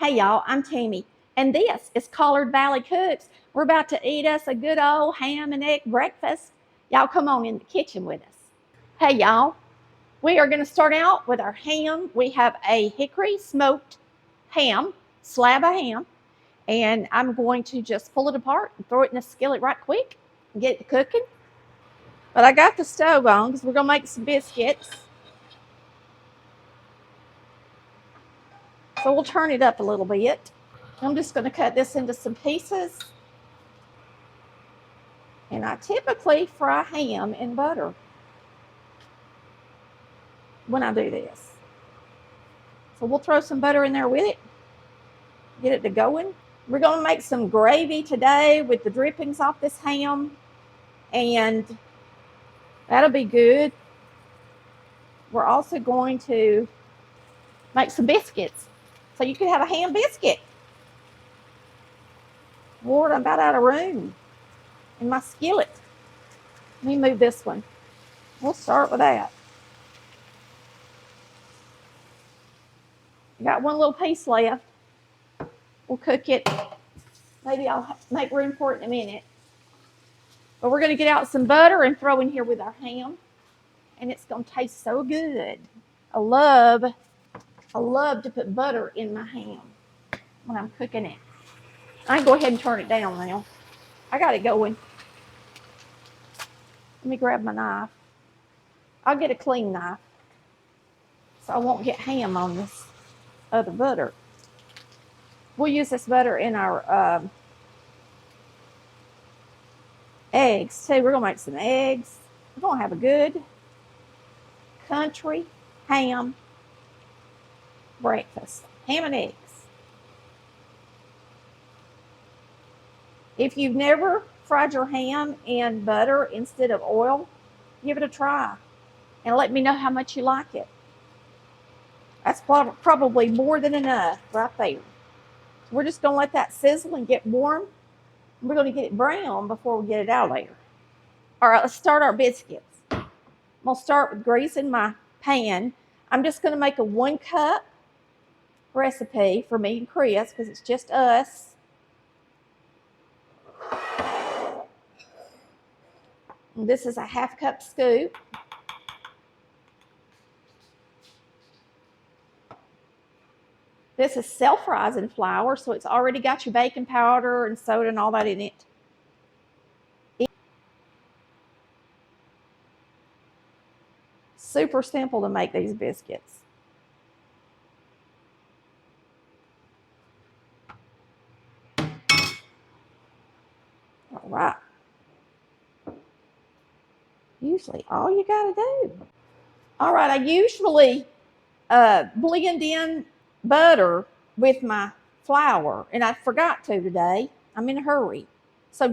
Hey y'all, I'm Tammy, and this is Collard Valley Cooks. We're about to eat us a good old ham and egg breakfast. Y'all come on in the kitchen with us. Hey y'all, we are going to start out with our ham. We have a hickory smoked ham, slab of ham, and I'm going to just pull it apart and throw it in the skillet right quick and get it cooking. But I got the stove on because we're going to make some biscuits. So we'll turn it up a little bit. I'm just going to cut this into some pieces. And I typically fry ham in butter when I do this. So we'll throw some butter in there with it, get it to going. We're going to make some gravy today with the drippings off this ham, and that'll be good. We're also going to make some biscuits, so you can have a ham biscuit. Lord, I'm about out of room in my skillet. Let me move this one. We'll start with that. I got one little piece left. We'll cook it. Maybe I'll make room for it in a minute. But we're going to get out some butter and throw in here with our ham. And it's going to taste so good. I love to put butter in my ham when I'm cooking it. I can go ahead and turn it down now. I got it going. Let me grab my knife. I'll get a clean knife so I won't get ham on this other butter. We'll use this butter in our eggs too. We're going to make some eggs. We're going to have a good country ham breakfast. Ham and eggs. If you've never fried your ham in butter instead of oil, give it a try and let me know how much you like it. That's probably more than enough right there. We're just going to let that sizzle and get warm. We're going to get it brown before we get it out of there. All right, let's start our biscuits. I'm going to start with greasing my pan. I'm just going to make a 1 cup recipe for me and Chris because it's just us. And this is a 1/2 cup scoop. This is self-rising flour, so it's already got your baking powder and soda and all that in it. Super simple to make these biscuits. All right. Usually all you got to do. All right, I usually blend in butter with my flour, and I forgot to today. I'm in a hurry. So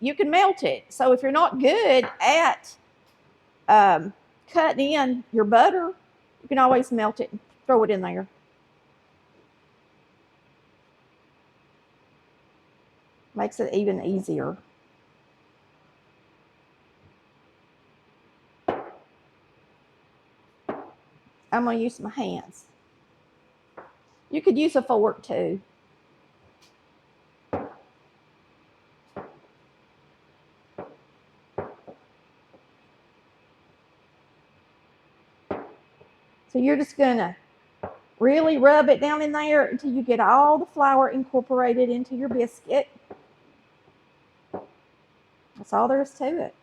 you can melt it. So if you're not good at cutting in your butter, you can always melt it and throw it in there. Makes it even easier. I'm going to use my hands. You could use a fork too. So you're just going to really rub it down in there until you get all the flour incorporated into your biscuit. That's all there is to it.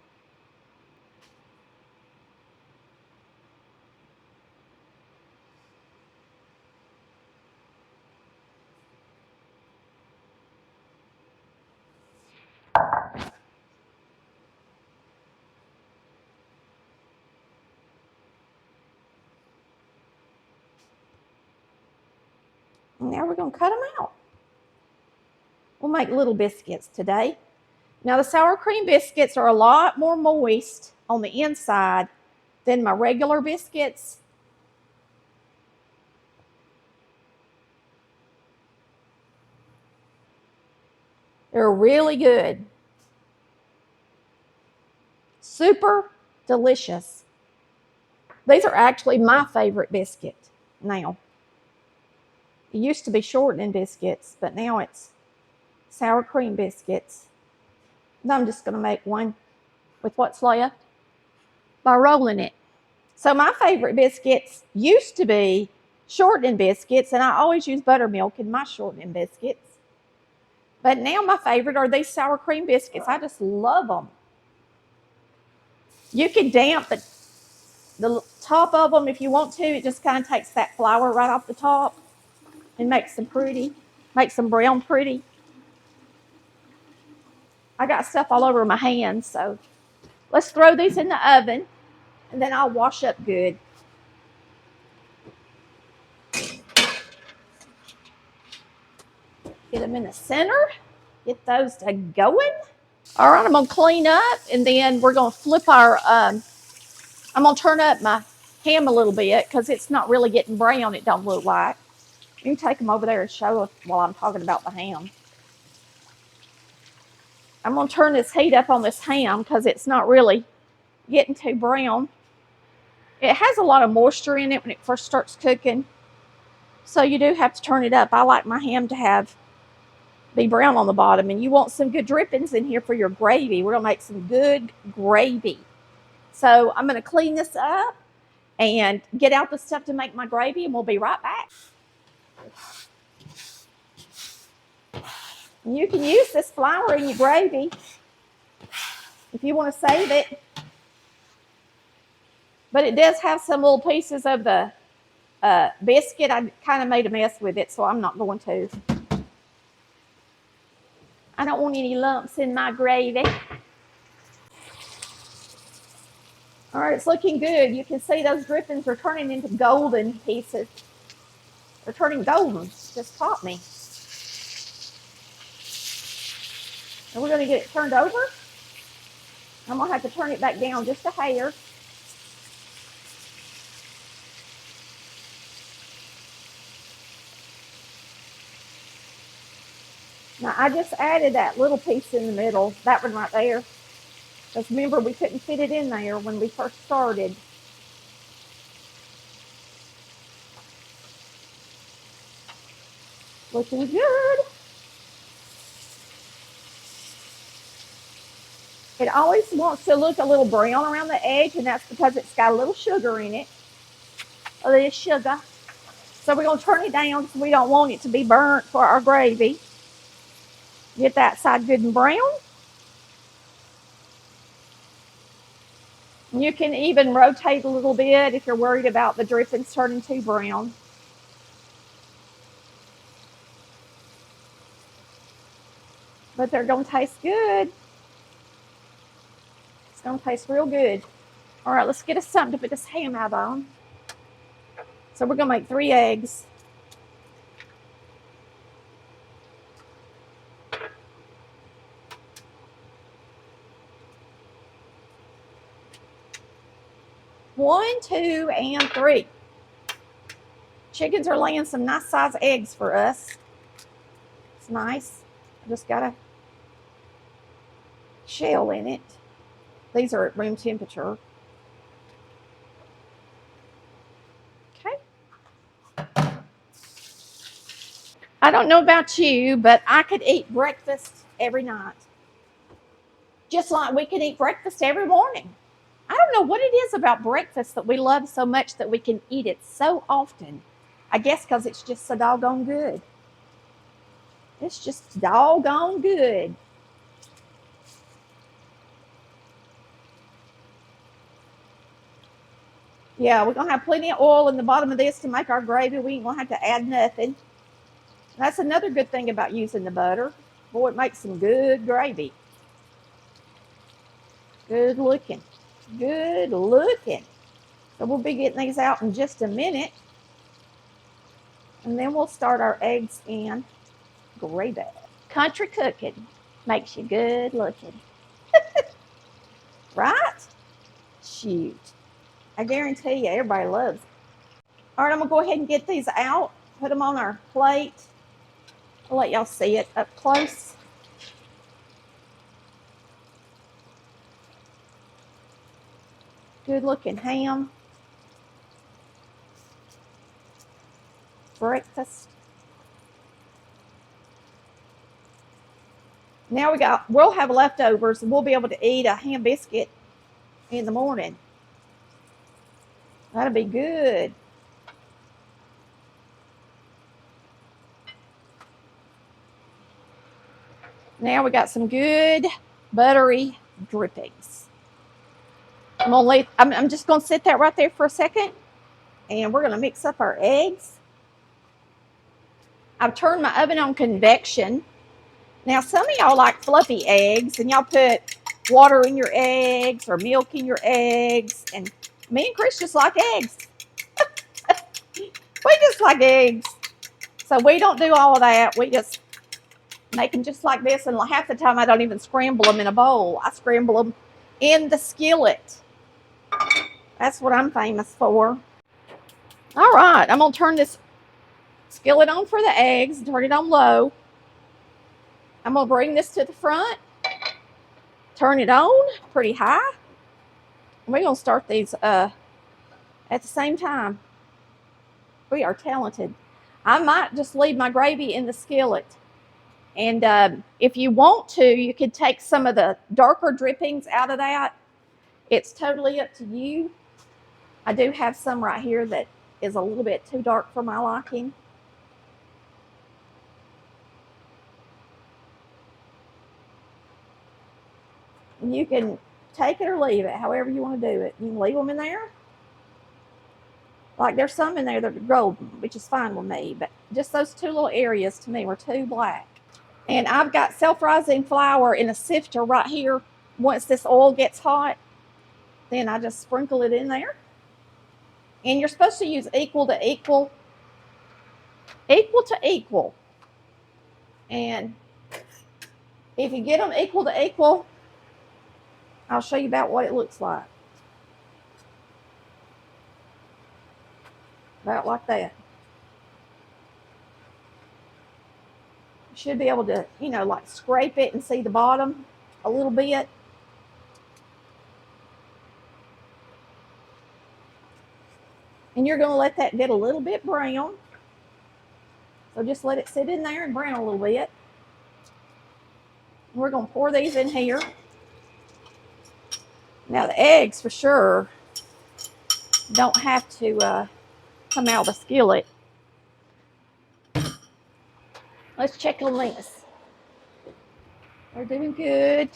And now we're going to cut them out. We'll make little biscuits today. Now the sour cream biscuits are a lot more moist on the inside than my regular biscuits. They're really good. Super delicious. These are actually my favorite biscuit now. It used to be shortening biscuits, but now it's sour cream biscuits. And I'm just going to make one with what's left by rolling it. So my favorite biscuits used to be shortening biscuits, and I always use buttermilk in my shortening biscuits. But now my favorite are these sour cream biscuits. I just love them. You can damp the top of them if you want to. It just kind of takes that flour right off the top and makes them pretty, makes them brown pretty. I got stuff all over my hands, so let's throw these in the oven, and then I'll wash up good. Get them in the center. Get those to going. All right, I'm going to clean up, and then we're going to flip our, I'm going to turn up my ham a little bit because it's not really getting brown, it don't look like. You can take them over there and show us while I'm talking about the ham. I'm going to turn this heat up on this ham because it's not really getting too brown. It has a lot of moisture in it when it first starts cooking, so you do have to turn it up. I like my ham to be brown on the bottom, and you want some good drippings in here for your gravy. We're going to make some good gravy. So I'm going to clean this up and get out the stuff to make my gravy, and we'll be right back. And you can use this flour in your gravy if you want to save it. But it does have some little pieces of the biscuit. I kind of made a mess with it, so I'm not going to. I don't want any lumps in my gravy. All right, it's looking good. You can see those drippings are turning into golden pieces. They're turning golden. Just caught me. And we're going to get it turned over. I'm going to have to turn it back down just a hair. Now, I just added that little piece in the middle, that one right there. Because remember, we couldn't fit it in there when we first started. Looking good. It always wants to look a little brown around the edge, and that's because it's got a little sugar in it. A little sugar. So we're going to turn it down because we don't want it to be burnt for our gravy. Get that side good and brown. You can even rotate a little bit if you're worried about the drippings turning too brown. But they're going to taste good. It's going to taste real good. All right, let's get us something to put this ham out on. So we're going to make 3 eggs. One, 2, and 3. Chickens are laying some nice size eggs for us. It's nice. I just got a shell in it. These are at room temperature. Okay. I don't know about you, but I could eat breakfast every night. Just like we can eat breakfast every morning. I don't know what it is about breakfast that we love so much that we can eat it so often. I guess because it's just so doggone good. It's just doggone good. Yeah, we're going to have plenty of oil in the bottom of this to make our gravy. We ain't going to have to add nothing. That's another good thing about using the butter. Boy, it makes some good gravy. Good looking. Good looking. So we'll be getting these out in just a minute. And then we'll start our eggs and gravy. Country cooking makes you good looking. Right? Shoot. I guarantee you, everybody loves it. All right, I'm going to go ahead and get these out. Put them on our plate. I'll let y'all see it up close. Good looking ham. Breakfast. Now we'll have leftovers and we'll be able to eat a ham biscuit in the morning. That'll be good. Now we got some good buttery drippings. I'm just gonna sit that right there for a second, and we're gonna mix up our eggs. I've turned my oven on convection. Now some of y'all like fluffy eggs, and y'all put water in your eggs or milk in your eggs, and me and Chris just like eggs. We just like eggs. So we don't do all of that. We just make them just like this, and half the time I don't even scramble them in a bowl. I scramble them in the skillet. That's what I'm famous for. All right, I'm going to turn this skillet on for the eggs and turn it on low. I'm going to bring this to the front, turn it on pretty high. We're going to start these at the same time. We are talented. I might just leave my gravy in the skillet. And if you want to, you could take some of the darker drippings out of that. It's totally up to you. I do have some right here that is a little bit too dark for my liking. And you can take it or leave it, however you want to do it. You can leave them in there. Like there's some in there that are golden, which is fine with me, but just those two little areas to me were too black. And I've got self-rising flour in a sifter right here. Once this oil gets hot, then I just sprinkle it in there. And you're supposed to use equal to equal. Equal to equal. And if you get them equal to equal, I'll show you about what it looks like. About like that. You should be able to, you know, like scrape it and see the bottom a little bit. And you're going to let that get a little bit brown. So just let it sit in there and brown a little bit. We're going to pour these in here. Now the eggs for sure don't have to come out of the skillet. Let's check on this. They're doing good.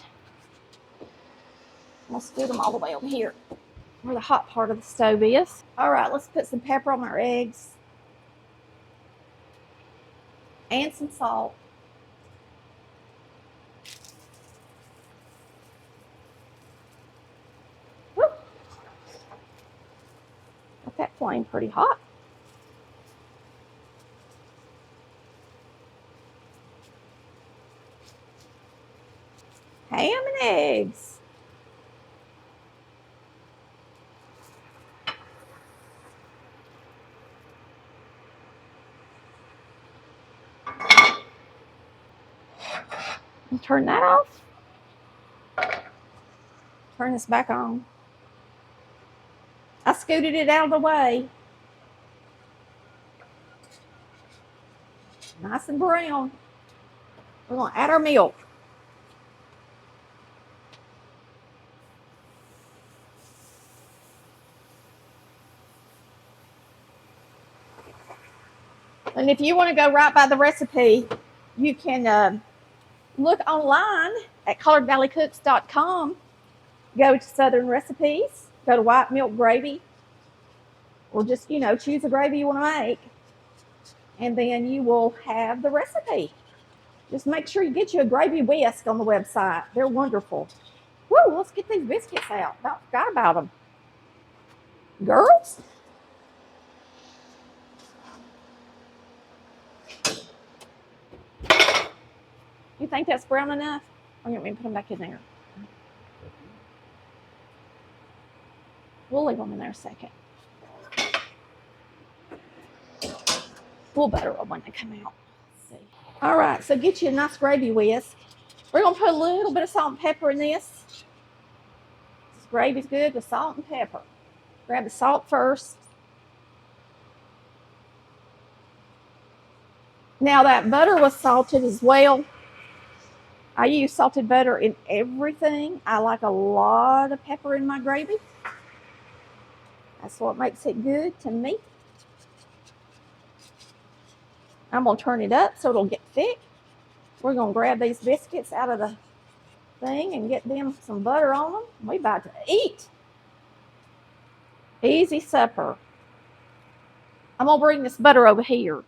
I'll scoot them all the way over here where the hot part of the stove is. All right, let's put some pepper on our eggs and some salt. Woo. Got that flame pretty hot. Ham and eggs. Turn that off. Turn this back on. I scooted it out of the way. Nice and brown. We're going to add our milk. And if you want to go right by the recipe, you can look online at coloredvalleycooks.com. Go to Southern Recipes. Go to white milk gravy. Or just, you know, choose the gravy you want to make. And then you will have the recipe. Just make sure you get you a gravy whisk on the website. They're wonderful. Woo, let's get these biscuits out. I forgot about them. Girls? You think that's brown enough? Or you want me to put them back in there? We'll leave them in there a second. We'll butter them when they come out. Let's see. All right, so get you a nice gravy whisk. We're going to put a little bit of salt and pepper in this. This gravy's good with salt and pepper. Grab the salt first. Now that butter was salted as well. I use salted butter in everything. I like a lot of pepper in my gravy. That's what makes it good to me. I'm going to turn it up so it'll get thick. We're going to grab these biscuits out of the thing and get them some butter on them. We about to eat. Easy supper. I'm going to bring this butter over here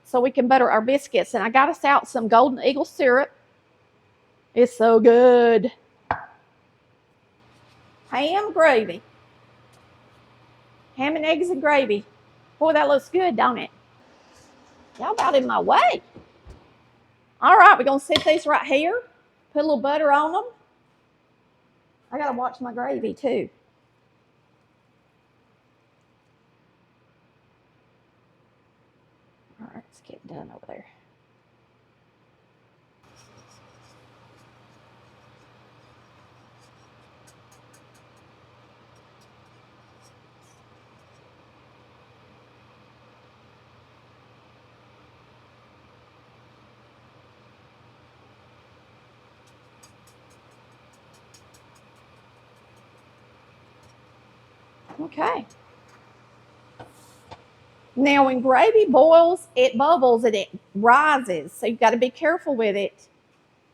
so we can butter our biscuits. And I got us out some Golden Eagle syrup. It's so good. Ham gravy. Ham and eggs and gravy. Boy, that looks good, don't it? Y'all got in my way. All right, we're going to set these right here. Put a little butter on them. I got to watch my gravy, too. All right, it's getting done over there. Okay. Now, when gravy boils, it bubbles and it rises. So you've got to be careful with it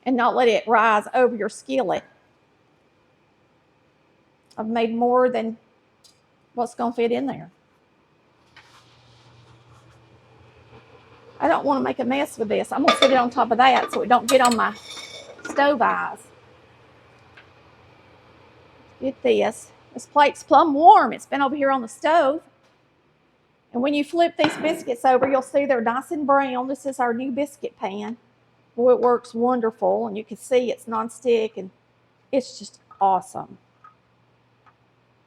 and not let it rise over your skillet. I've made more than what's going to fit in there. I don't want to make a mess with this. I'm going to put it on top of that so it don't get on my stove eyes. Get this. This plate's plumb warm. It's been over here on the stove. And when you flip these biscuits over, you'll see they're nice and brown. This is our new biscuit pan. Boy, it works wonderful. And you can see it's nonstick and it's just awesome.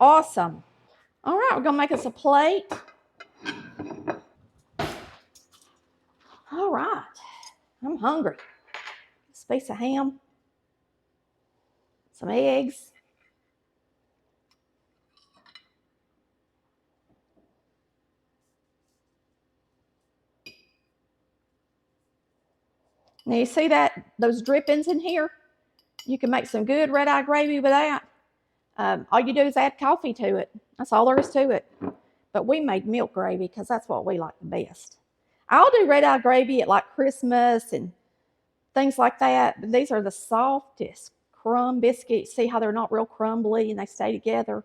Awesome. All right, we're going to make us a plate. All right. I'm hungry. A piece of ham. Some eggs. Now you see those drippings in here? You can make some good red-eye gravy with that. All you do is add coffee to it. That's all there is to it. But we made milk gravy because that's what we like the best. I'll do red-eye gravy at like Christmas and things like that. But these are the softest crumb biscuits. See how they're not real crumbly and they stay together?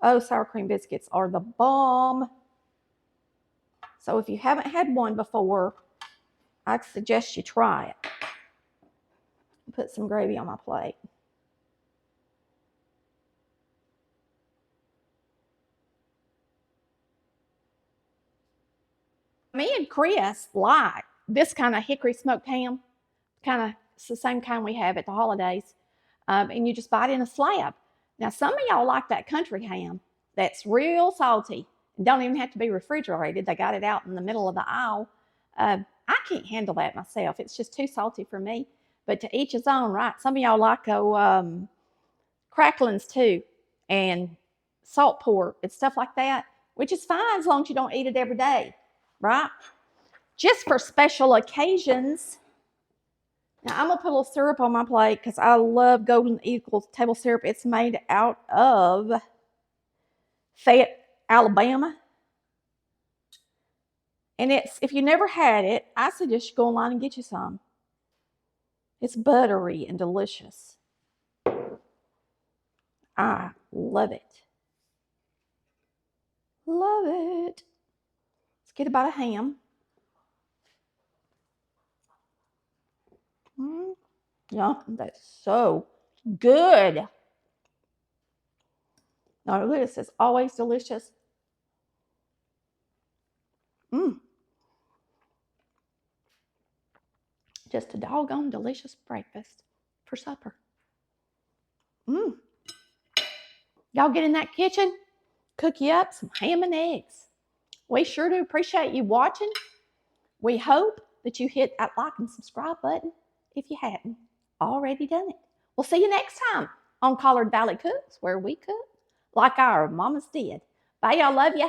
Oh, sour cream biscuits are the bomb. So if you haven't had one before, I suggest you try it. Put some gravy on my plate. Me and Chris like this kind of hickory smoked ham. It's the same kind we have at the holidays. And you just bite in a slab. Now, some of y'all like that country ham that's real salty and don't even have to be refrigerated. They got it out in the middle of the aisle. I can't handle that myself. It's just too salty for me. But to each his own, right? Some of y'all like cracklings too, and salt pork and stuff like that, which is fine as long as you don't eat it every day, right? Just for special occasions. Now, I'm going to put a little syrup on my plate because I love Golden Eagle table syrup. It's made out of Fayette, Alabama. And if you never had it, I suggest you go online and get you some. It's buttery and delicious. I love it. Love it. Let's get about a ham. Yeah, that's so good. Now, this is always delicious. Just a doggone delicious breakfast for supper. Y'all get in that kitchen, cook you up some ham and eggs. We sure do appreciate you watching. We hope that you hit that like and subscribe button if you hadn't already done it. We'll see you next time on Collard Valley Cooks, where we cook like our mamas did. Bye, y'all. Love ya.